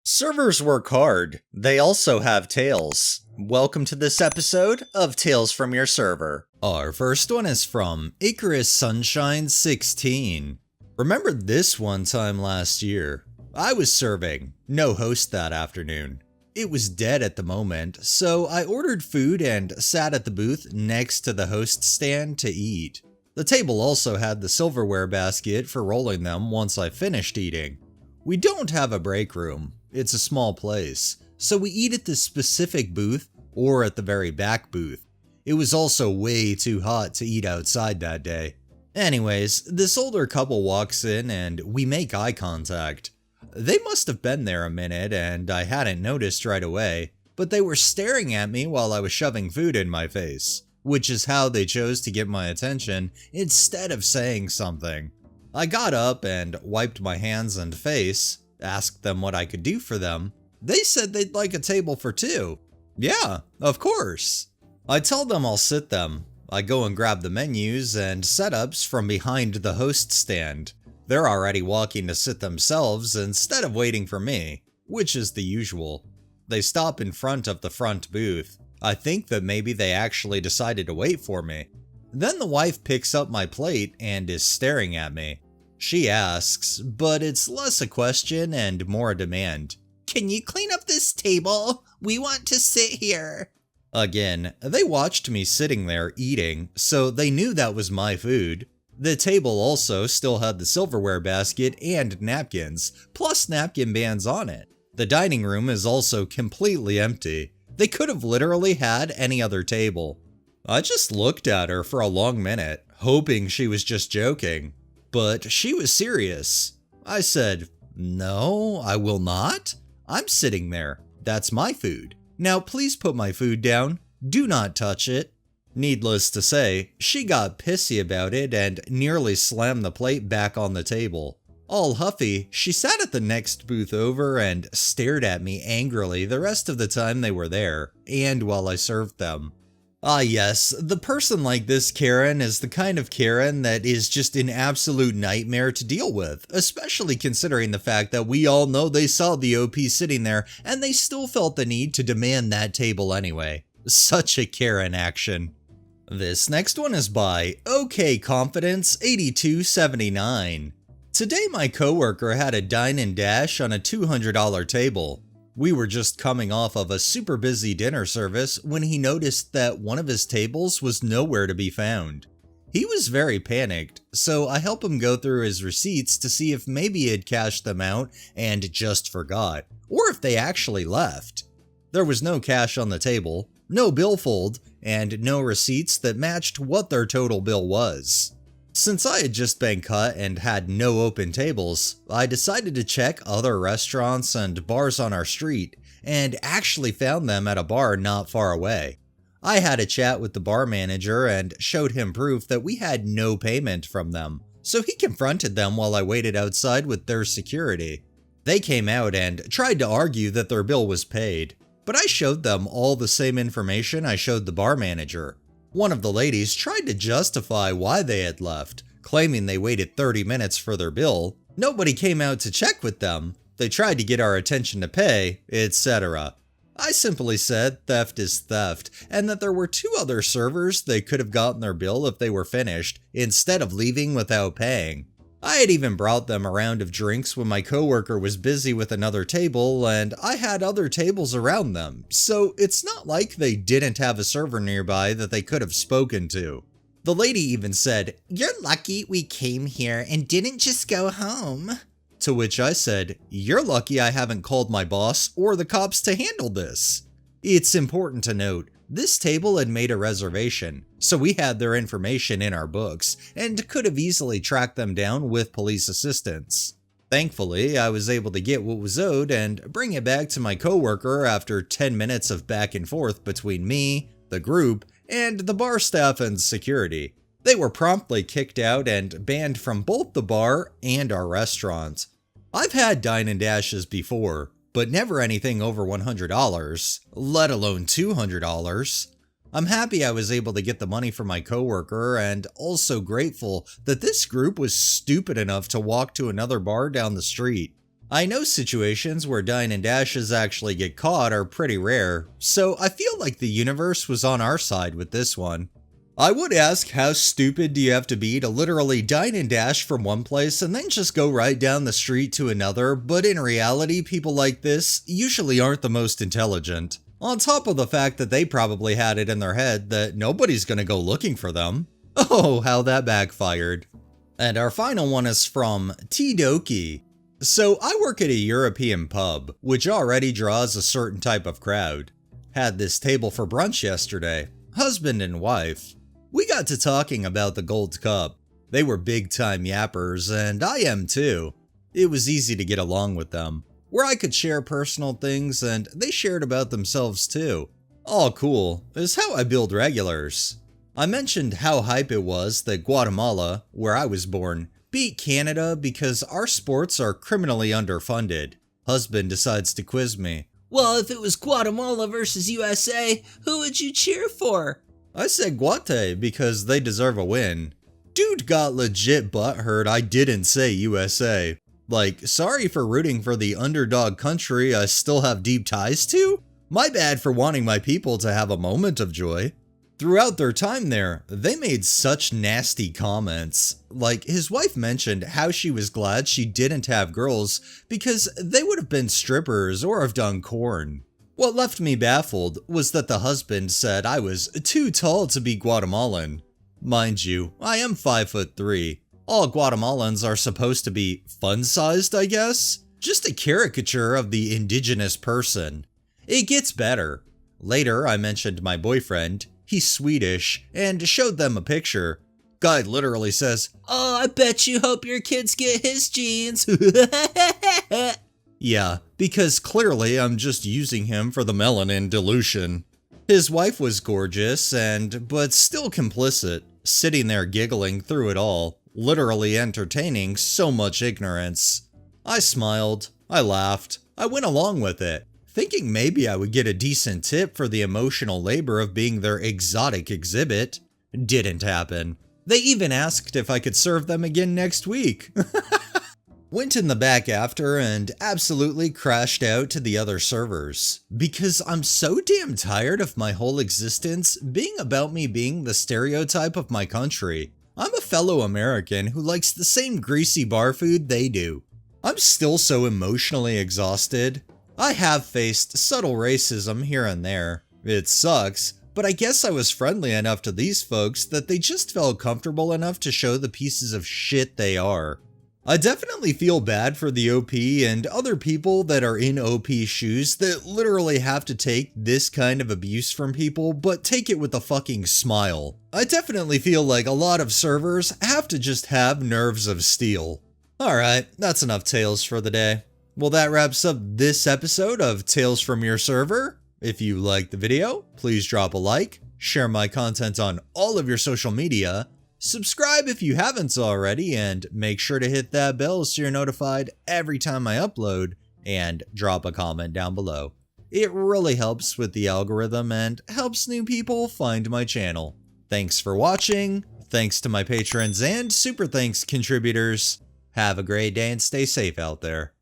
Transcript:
Servers work hard. They also have tails. Welcome to this episode of Tales from Your Server. Our first one is from Icarus Sunshine 16. Remember this one time last year? I was serving, no host that afternoon. It was dead at the moment, so I ordered food and sat at the booth next to the host stand to eat. The table also had the silverware basket for rolling them once I finished eating. We don't have a break room. It's a small place, so we eat at this specific booth or at the very back booth. It was also way too hot to eat outside that day. Anyways, this older couple walks in and we make eye contact. They must have been there a minute and I hadn't noticed right away, but they were staring at me while I was shoving food in my face, which is how they chose to get my attention instead of saying something. I got up and wiped my hands and face, asked them what I could do for them. They said they'd like a table for two. Yeah, of course. I tell them I'll sit them. I go and grab the menus and setups from behind the host stand. They're already walking to sit themselves instead of waiting for me, which is the usual. They stop in front of the front booth. I think that maybe they actually decided to wait for me. Then the wife picks up my plate and is staring at me. She asks, but it's less a question and more a demand. Can you clean up this table? We want to sit here. Again, they watched me sitting there eating, so they knew that was my food. The table also still had the silverware basket and napkins, plus napkin bands on it. The dining room is also completely empty. They could have literally had any other table. I just looked at her for a long minute, hoping she was just joking. But she was serious. I said, "No, I will not. I'm sitting there. That's my food. Now please put my food down. Do not touch it." Needless to say, she got pissy about it and nearly slammed the plate back on the table. All huffy, she sat at the next booth over and stared at me angrily the rest of the time they were there, and while I served them. Ah yes, the person like this Karen is the kind of Karen that is just an absolute nightmare to deal with, especially considering the fact that we all know they saw the OP sitting there and they still felt the need to demand that table anyway. Such a Karen action. This next one is by OK Confidence 8279. Today my coworker had a dine and dash on a $200 table. We were just coming off of a super busy dinner service when he noticed that one of his tables was nowhere to be found. He was very panicked, so I helped him go through his receipts to see if maybe he had cashed them out and just forgot, or if they actually left. There was no cash on the table, no billfold, and no receipts that matched what their total bill was. Since I had just been cut and had no open tables, I decided to check other restaurants and bars on our street, and actually found them at a bar not far away. I had a chat with the bar manager and showed him proof that we had no payment from them, so he confronted them while I waited outside with their security. They came out and tried to argue that their bill was paid, but I showed them all the same information I showed the bar manager. One of the ladies tried to justify why they had left, claiming they waited 30 minutes for their bill. Nobody came out to check with them. They tried to get our attention to pay, etc. I simply said theft is theft, and that there were two other servers they could have gotten their bill if they were finished, instead of leaving without paying. I had even brought them a round of drinks when my coworker was busy with another table and I had other tables around them, so it's not like they didn't have a server nearby that they could have spoken to. The lady even said, "You're lucky we came here and didn't just go home." To which I said, "You're lucky I haven't called my boss or the cops to handle this." It's important to note, this table had made a reservation, so we had their information in our books, and could have easily tracked them down with police assistance. Thankfully, I was able to get what was owed and bring it back to my coworker after 10 minutes of back and forth between me, the group, and the bar staff and security. They were promptly kicked out and banned from both the bar and our restaurant. I've had dine and dashes before, but never anything over $100, let alone $200. I'm happy I was able to get the money for my coworker, and also grateful that this group was stupid enough to walk to another bar down the street. I know situations where dine and dashes actually get caught are pretty rare, so I feel like the universe was on our side with this one. I would ask, how stupid do you have to be to literally dine and dash from one place and then just go right down the street to another, but in reality, people like this usually aren't the most intelligent. On top of the fact that they probably had it in their head that nobody's gonna go looking for them. Oh, how that backfired. And our final one is from T-Doki. So I work at a European pub, which already draws a certain type of crowd. Had this table for brunch yesterday, husband and wife. We got to talking about the Gold Cup. They were big time yappers, and I am too. It was easy to get along with them, where I could share personal things and they shared about themselves too. All cool, is how I build regulars. I mentioned how hype it was that Guatemala, where I was born, beat Canada because our sports are criminally underfunded. Husband decides to quiz me. Well, if it was Guatemala versus USA, who would you cheer for? I said Guate because they deserve a win. Dude got legit butthurt I didn't say USA. Like, sorry for rooting for the underdog country I still have deep ties to? My bad for wanting my people to have a moment of joy. Throughout their time there, they made such nasty comments. Like, his wife mentioned how she was glad she didn't have girls because they would have been strippers or have done corn. What left me baffled was that the husband said I was too tall to be Guatemalan. Mind you, I am 5'3". All Guatemalans are supposed to be fun-sized, I guess? Just a caricature of the indigenous person. It gets better. Later, I mentioned my boyfriend. He's Swedish, and showed them a picture. Guy literally says, "Oh, I bet you hope your kids get his genes." Yeah, because clearly I'm just using him for the melanin dilution. His wife was gorgeous but still complicit, sitting there giggling through it all, literally entertaining so much ignorance. I smiled, I laughed, I went along with it, thinking maybe I would get a decent tip for the emotional labor of being their exotic exhibit. Didn't happen. They even asked if I could serve them again next week. Went in the back after and absolutely crashed out to the other servers. Because I'm so damn tired of my whole existence being about me being the stereotype of my country. I'm a fellow American who likes the same greasy bar food they do. I'm still so emotionally exhausted. I have faced subtle racism here and there. It sucks, but I guess I was friendly enough to these folks that they just felt comfortable enough to show the pieces of shit they are. I definitely feel bad for the OP and other people that are in OP shoes that literally have to take this kind of abuse from people, but take it with a fucking smile. I definitely feel like a lot of servers have to just have nerves of steel. Alright, that's enough tales for the day. Well, that wraps up this episode of Tales from Your Server. If you liked the video, please drop a like, share my content on all of your social media, subscribe if you haven't already, and make sure to hit that bell so you're notified every time I upload, and drop a comment down below. It really helps with the algorithm and helps new people find my channel. Thanks for watching, thanks to my patrons and super thanks contributors. Have a great day and stay safe out there.